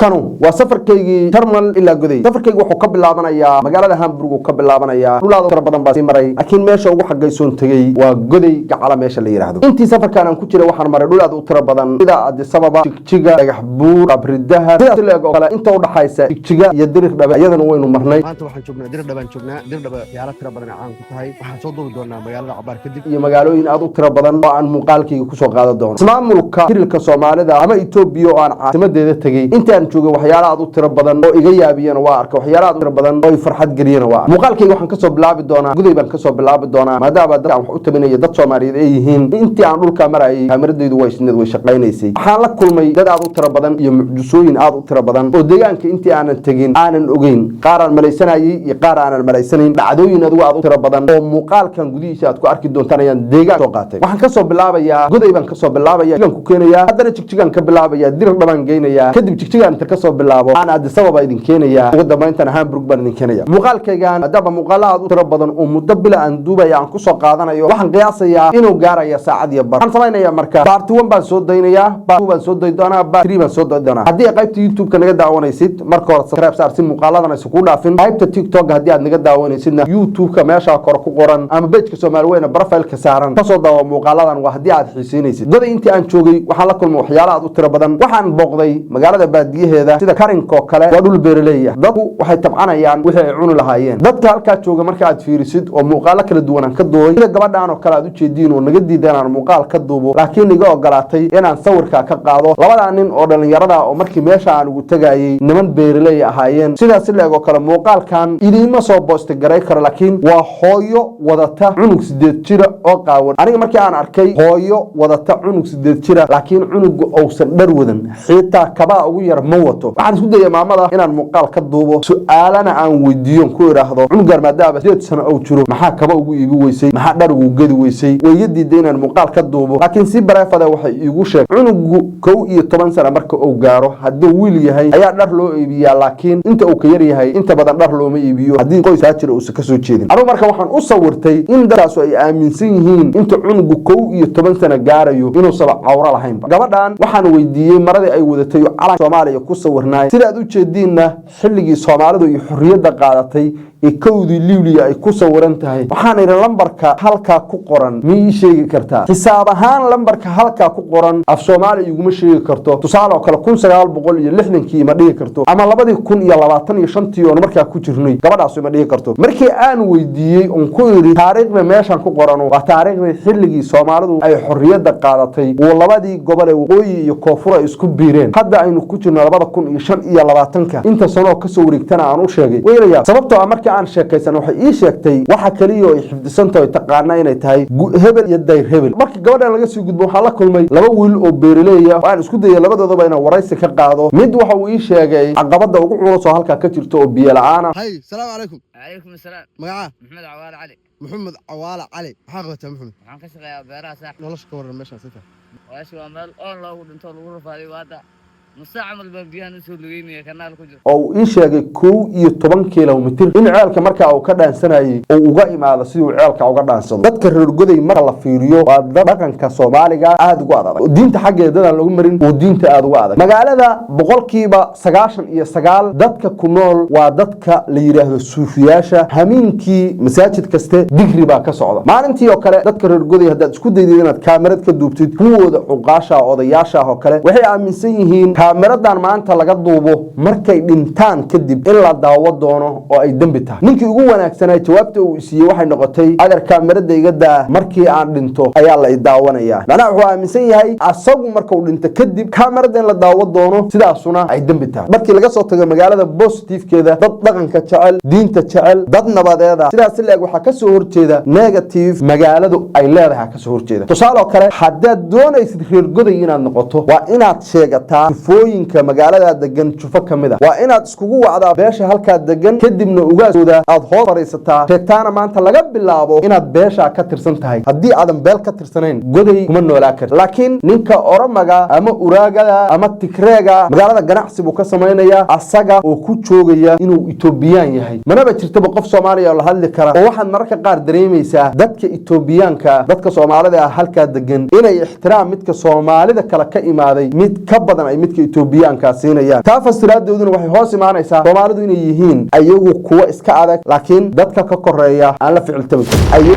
كانوا وسفر كي ترمل إلى جدي سفر كي وحو قبل لابنا يا مجال هامبورغ وقبل لابنا يا ولا ترى بدن باسي مري لكن ماشى وحق جيسون تجي وجدي على ماشى اللي يرهدو أنت سفر كان كتير وحنا مري ولا ترى بدن إذا السبب تيجا يحبور قبر الدهر إذا قال أنت ولا حيسة تيجا يدرك دبا يدنا وين مرني أنت وحنا شفنا درك دبا يا رب ترى بدن عام كتاي وحصدوا بدنا مجال عبار كدي يا مجالو إن أدو ترى بدن عن مقال كي كوسو قاعد دون سمع ملوكا كل كسومالي ده أما إثيوبيا عن عاصمة ده تجي أنت أنشوجه وحياة أدو ترى بدن أو إيجابي بيان وارك وحياة أدو ترى بدن أو فرحة جرينا وار مقال كي وحنا كسب لعب دونا جودي بن كسب لعب دونا ما ده بدر عم حوت بيني يدت سومالي أيهين أنت عن الكاميرا أي كاميرا ده دويش ندوي شقين يسي حالك كل ما يجد أدو ترى بدن يمجسوين أدو ترى بدن وديان كأنت أنا تجين أنا نوجين قارن ملايسنا يقارن الملايسنين بعدوين أدو أدو ترى بدن ومقال كان جودي شاتكو أركض دون تاني ديجا توقعته وحنا كسب لعب يا جودي بن كسب لعب يا كان كوكينيا هذا تكتيكان كبلعب يا دير دبان جينيا كدب تكتيكان تكسب بلعبه أنا عاد السبب أيدين كينيا وقد ما أنت نهام بروك بردين كينيا مقال كيجان أدب مقالات ترى بدن ومدبلة عن دوبا يعني كسر قاعدنا يو وحن قياسيا إنه جارا يا سعد يبر أنا سمعنا يا مركز بارتوان بنسود دينيا بارتوان سود دينا بارتري بنسود دينا هدي قيبت يوتيوب كان قد دعوانا يسد مركز سكراب صار مقالات أنا سكون عارفين قيبت تيك توك هدي عاد نقد دعوانا يسدنا يوتيوب كماشى كركو قرن أما بيت كسمار وين برفع كسارن تصود مقالات وهدي عاد حسين يسد قد أنت أنشوجي وحلق المحيالات ترى بدن waxaan booqday magaalada baadiyaheeda sida Karinko kale waa dhul beeraleeya dadku waxay tabcanayaan wixii ay cuni lahaayeen dadka halka jooga marka aad fiirisid oo muuqaal kala duwan ka duubay sida gabadhaan oo kale aad u jeedin oo naga diidaan muuqaal ka duubo laakiin iga ogolaatay inaan sawirka ka qaado labada nin oo dhalinyarada oo markii meesha aan ugu tagayay niman beeraleey ahaayeen sidaas leego kale muuqaalkan idiima soo boost garay karo laakiin waa hooyo wadata cunug 8 jir oo qaawan aniga markii aan arkay hooyo wadata cunug 8 jir laakiin cunug oo darwadan xitaa kaba ugu yar ma wato waxaan isku dayay maamada inaan muuqaal ka duubo su'aalana aan weydiiyo ku iraahdo cunugar maadaama 8 sano oo jiro maxaa kaba ugu iibi weysay maxaa dhar ugu gadi weysay way diiday inaan muuqaal ka duubo laakiin si bareefada waxay iigu sheeg cunugu 11 sano marka uu gaaro haddii wiil yahay ayaa dhar loo iibiyaa laakiin inta uu ka yar yahay inta badan dhar looma iibiyo haddii qoys jira uu ka soo jeedin anigu marka waxaan u sawirtay in dadkaas ay aaminsan yihiin inta cunugu 11 sano gaarayo inuu sabab cawra lahayn gabadhan waxaan weydiiyay maradii ay wadatay calan Soomaaliya ku sawirnay sida aad u jeedina xilligii Soomaalidu iyo xurriyadda qaadatay kowdii liwliya ay ku sawiran tahay waxaan iri lambarka halka ku qoran mii sheegi kartaa xisaab ahaan lambarka halka ku qoran af Soomaali iguma sheegi karto tusaale oo kale 1960kii ma dhigi karto ama 2025 oo markaa ku jirnay gabadhaas ma dhigi karto markii aan weydiiyay on ku iri taariikhda meeshan ku qoran waa taariikhda xilligii Soomaalidu ay xurriyadda qaadatay oo labadii gobol ee waqooyi iyo koonfur ay isku biireen hadda aynu ku jirno 2025 inta sano ka soo wareegtana aan u sheegay weelaya sababtoo ah markii aan sheekaysan waxa ii sheegtay waxa kaliya oo ay xifdisantahay taqaana inay tahay hebel iyo dayr hebel markii gabadhan laga soo gudbo waxa la kulmay laba wiil oo beeraleeya oo aan isku dayay labadoodaba inaan waraysi ka qaado mid waxa uu ii sheegay caqabada ugu culus oo halka ka jirto oo biyo la'aan ah hay salaamu calaykum calaykum asalaam magaca maxamed cawaale cali maxamed cawaale cali maxaa qabataa maxamed waxaan ka shaqeeyaa beeraha saax nolosha ka waran meesha sita waashi waa meel oon loogu dhinto lagu rafaaday waada mustacmal baan biyahan u soo lugeynaya kanaal ku jiro oo ii sheegay 12 kiiloomitir in ceelka marka uu ka dhaansanayay oo uga imaado sidii uu ceelka uga dhaansado dadka reer goday marka la fiiriyo waa dhaqanka Soomaaliga aad ugu adag diinta xaggeeda lagu marin oo diinta aad ugu adag magaalada boqolkiiba 99 dadka ku nool waa dadka la yiraahdo suufiyaasha hamiinkii masaajid kaste digri baa ka socda maalintii oo kale dadka reer goday haddaad isku dayday inaad kaamirad ka duubtid kuwooda cuqaasha odayaasha oo kale waxay aaminsan yihiin kaamiradan maanta laga duubo markay dhintaan kadib in la daawo doono oo ay dambi tahay ninkii ugu wanaagsanaa jawaabta uu siiyay waxay noqotay adeer kaamirada iga daa markii aan dhinto ayaa la daawanaya macnaha wuxuu aaminsan yahay asagu markuu dhinto kadib kaamirada in la daawo doono sidaasuna ay dambi tahay markii laga soo tago magaalada positive-keeda dad dhaqanka jecel diinta jecel dad nabadeeda sidaas leeg waxa ka soo horjeeda negative magaaladu ay leedahay ka soo horjeeda tusaale kale haddaad doonaysid reer goday inaad noqoto waa inaad sheegataa fooyinka magaalada degan jufo kamida waa inaad iskugu wacdaa beesha halka degan kadibna ugaasooda aad hoos fariisataa sheegtaana maanta laga bilaabo inaad beesha ka tirsan tahay haddii aadan beel ka tirsanayn goday kuma noolaa kar laakiin ninka oromaga ama uraagada ama tigreega magaalada ganacsi buu ka sameynaya asaga oo ku joogaya inuu Itoobiyaan yahay manaba jirtaba qof Soomaaliya oo la hadli kara oo waxaad mararka qaar dareemaysaa dadka Itoobiyaanka dadka Soomaalida halka degan inay ixtiraam midka Soomaalida kala ka imaaday mid ka badan ay midka Itoobiyaanka siinayaan taa fasiraadooduna waxay hoos imaanaysaa Soomaalidu inay yihiin ayagu kuwa iska adag laakiin dadka ka koreeya aan la ficiltami karin